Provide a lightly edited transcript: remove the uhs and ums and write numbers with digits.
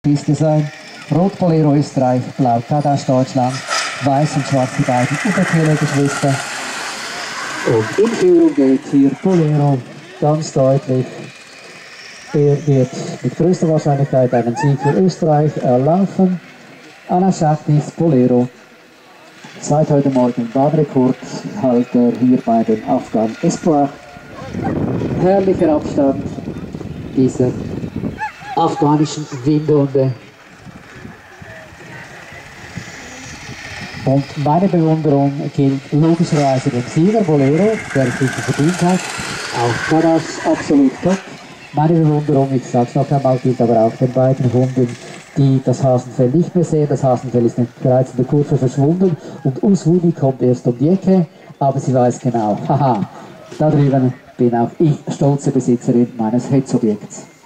Piste sein. Rot Bolero Österreich, Blau Kadasch Deutschland, Weiß und Schwarz die beiden Unterkehler-Geschwister. Und in Führung geht hier Bolero ganz deutlich. Er wird mit größter Wahrscheinlichkeit einen Sieg für Österreich erlaufen. Anna Schachtis Bolero. Seit heute Morgen Bahnrekordhalter hier bei den Afghan Espoir. Herrlicher Abstand dieser afghanischen Windhunde. Und meine Bewunderung gilt logischerweise dem Sieger Bolero, der sich verdient hat. Auch Kadasch absolut top. Meine Bewunderung, ich sage es noch einmal, gilt aber auch den beiden Hunden, die das Hasenfell nicht mehr sehen. Das Hasenfell ist bereits in der Kurve verschwunden und Uswuni kommt erst um die Ecke, aber sie weiß genau, haha, da drüben bin auch ich stolze Besitzerin meines Hetzobjekts.